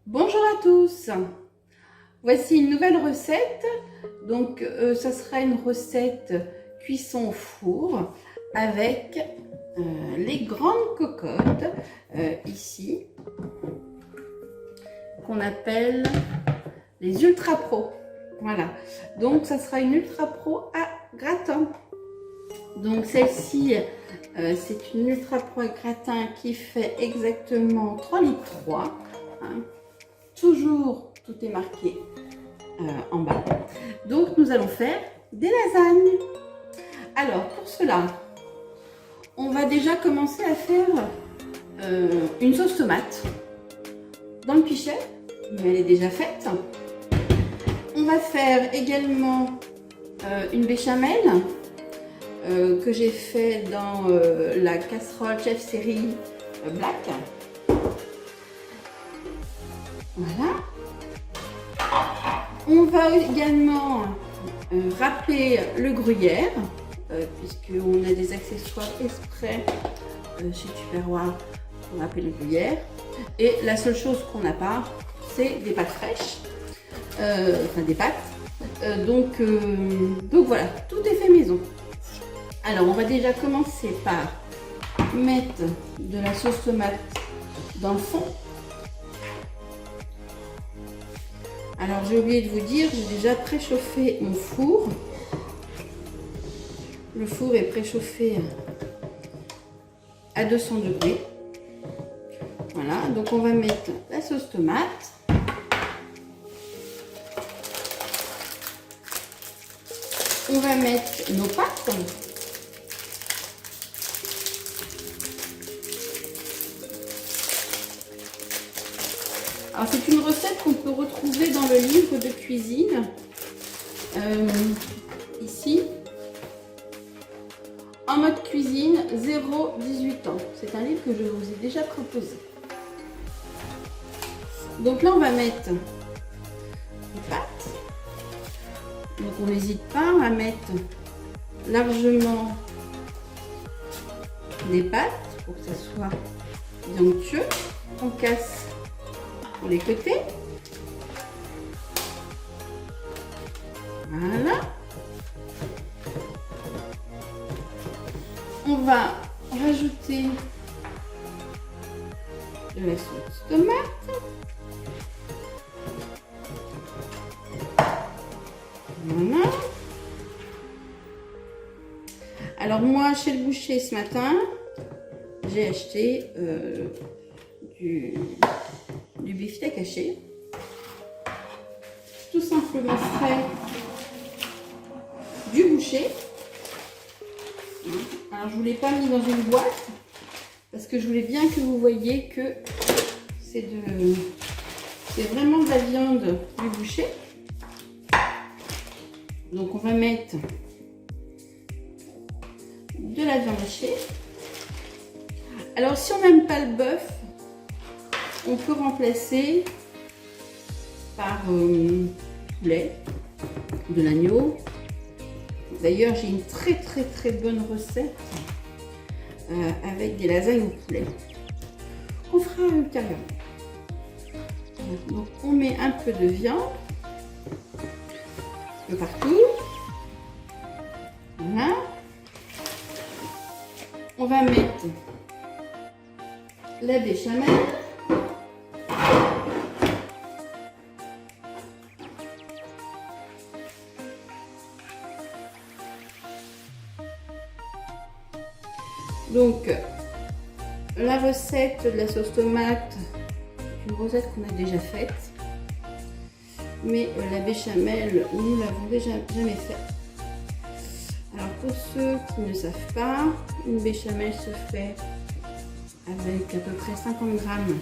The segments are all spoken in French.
Bonjour à tous, voici une nouvelle recette. Donc ça sera une recette cuisson au four avec les grandes cocottes ici qu'on appelle les Ultra Pro. Voilà, donc ça sera une Ultra Pro à gratin. Donc celle-ci c'est une Ultra Pro à gratin qui fait exactement 3,3 litres. Hein. Toujours tout est marqué en bas. Donc nous allons faire des lasagnes. Alors pour cela, on va déjà commencer à faire une sauce tomate dans le pichet, mais elle est déjà faite. On va faire également une béchamel que j'ai fait dans la casserole chef série black. Voilà. On va également râper le gruyère, puisqu'on a des accessoires exprès chez Tupperware pour râper le gruyère. Et la seule chose qu'on n'a pas, c'est des pâtes fraîches, enfin des pâtes. Donc voilà, tout est fait maison. Alors on va déjà commencer par mettre de la sauce tomate dans le fond. Alors j'ai oublié de vous dire, j'ai déjà préchauffé mon four. Le four est préchauffé à 200 degrés. Voilà, donc on va mettre la sauce tomate. On va mettre nos pâtes. Alors c'est une recette qu'on peut retrouver dans le livre de cuisine, ici, en mode cuisine 0-18 ans. C'est un livre que je vous ai déjà proposé. Donc là on va mettre les pâtes. Donc on n'hésite pas à mettre largement des pâtes pour que ça soit bien onctueux. On casse pour les côtés. Voilà. On va rajouter de la sauce tomate. Voilà. Alors moi, chez le boucher ce matin, j'ai acheté du beefsteak haché, tout simplement frais du boucher. Alors je vous l'ai pas mis dans une boîte parce que je voulais bien que vous voyiez que c'est vraiment de la viande du boucher. Donc on va mettre de la viande hachée. Alors si on n'aime pas le bœuf, on peut remplacer par poulet, de l'agneau. D'ailleurs, j'ai une très bonne recette avec des lasagnes au poulet. On fera ultérieurement. Donc, on met un peu de viande un peu partout. Voilà. On va mettre la béchamel. Donc, la recette de la sauce tomate, c'est une recette qu'on a déjà faite. Mais la béchamel, nous l'avons déjà jamais faite. Alors, pour ceux qui ne savent pas, une béchamel se fait avec à peu près 50 grammes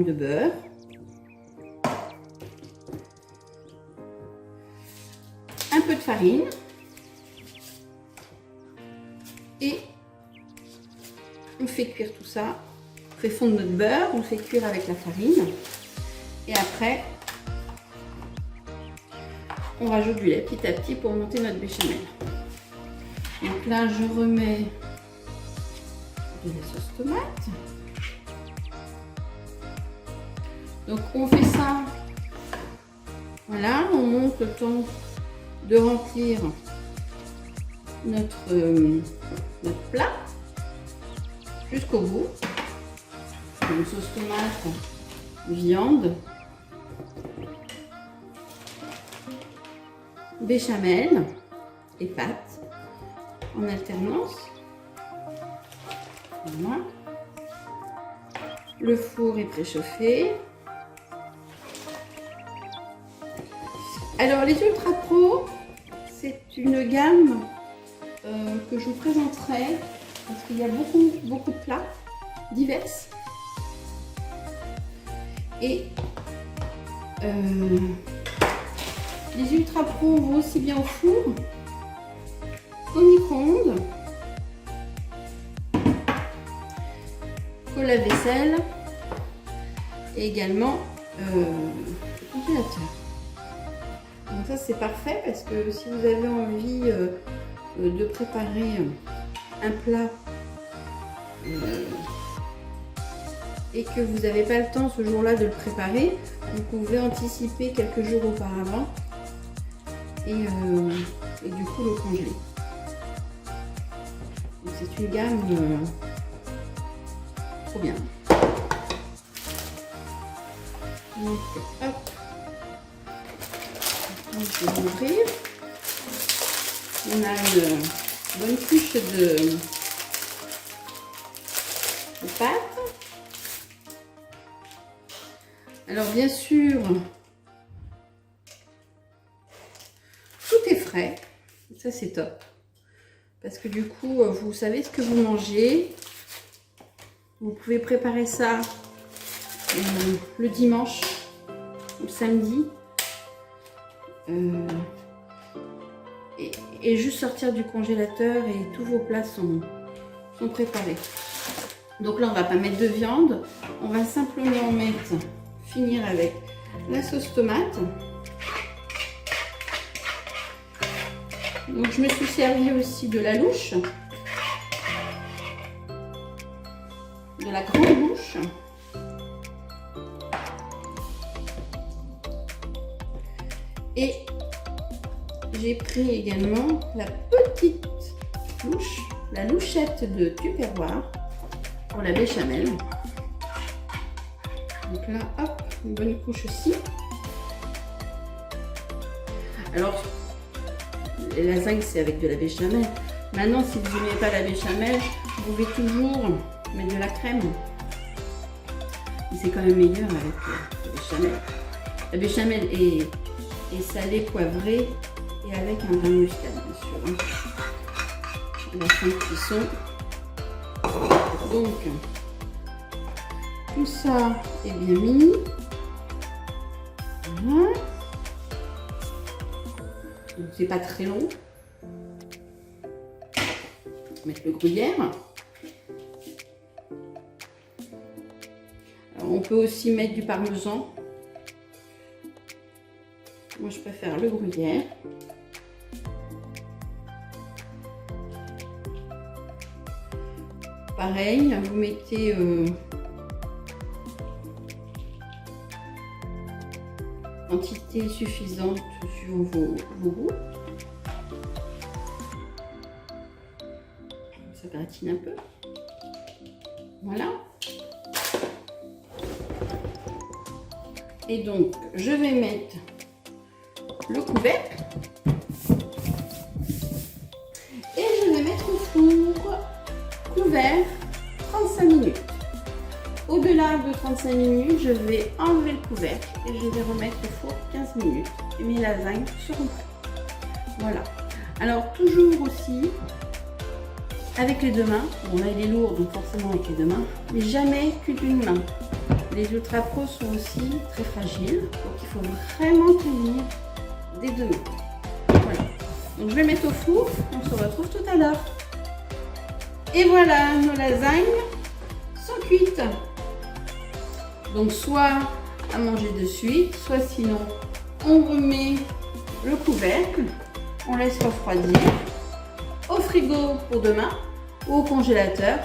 de beurre. Un peu de farine. Et on fait cuire tout ça, on fait fondre notre beurre, on fait cuire avec la farine. Et après, on rajoute du lait petit à petit pour monter notre béchamel. Donc là, je remets de la sauce tomate. Donc on fait ça, voilà, on monte le temps de remplir notre plat jusqu'au bout. Une sauce tomate, viande, béchamel et pâte en alternance. Voilà. Le four est préchauffé. Alors les Ultra Pro, c'est une gamme que je vous présenterai parce qu'il y a beaucoup de plats divers. Et les Ultra Pro vont aussi bien au four qu'au micro-ondes, qu'au lave-vaisselle et également au congélateur. Donc ça c'est parfait parce que si vous avez envie de préparer un plat et que vous n'avez pas le temps ce jour-là de le préparer, vous pouvez anticiper quelques jours auparavant et du coup le congeler. C'est une gamme trop bien. Donc hop, je vais ouvrir. On a une bonne couche de pâte. Alors bien sûr, tout est frais, ça c'est top, parce que du coup vous savez ce que vous mangez, vous pouvez préparer ça le dimanche ou le samedi et juste sortir du congélateur et tous vos plats sont préparés. Donc là on va pas mettre de viande, on va simplement finir avec la sauce tomate. Donc je me suis servi aussi de la louche, de la grande louche. Et j'ai pris également la petite louche, la louchette de Tupperware pour la béchamel. Donc là, hop, une bonne couche aussi. Alors, les lasagnes, c'est avec de la béchamel. Maintenant, si vous n'aimez pas la béchamel, vous pouvez toujours mettre de la crème. Mais c'est quand même meilleur avec la béchamel. La béchamel est salée, poivrée et avec un grain de muscade, bien sûr. La fin de cuisson. Donc, tout ça est bien mis. Voilà. C'est pas très long. Mettre le gruyère. Alors, on peut aussi mettre du parmesan. Moi, je préfère le gruyère. Pareil, vous mettez quantité suffisante sur vos goûts. Ça gratine un peu. Voilà. Et donc, je vais mettre le couvercle et je vais mettre au four couvert 35 minutes. Au-delà de 35 minutes, je vais enlever le couvercle et je vais remettre au four 15 minutes et mes lasagnes seront prêtes. Voilà. Alors toujours aussi avec les deux mains. Bon là il est lourd donc forcément avec les deux mains, mais jamais qu'une main. Les Ultra Pro sont aussi très fragiles, donc il faut vraiment tenir des deux mains. Voilà. Donc je vais mettre au four, on se retrouve tout à l'heure. Et voilà, nos lasagnes sont cuites. Donc soit à manger de suite, soit sinon on remet le couvercle, on laisse refroidir au frigo pour demain ou au congélateur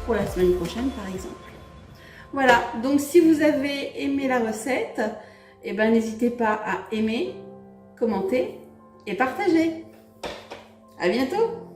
pour la semaine prochaine par exemple. Voilà, donc si vous avez aimé la recette, eh ben, n'hésitez pas à aimer, commenter et partager. À bientôt!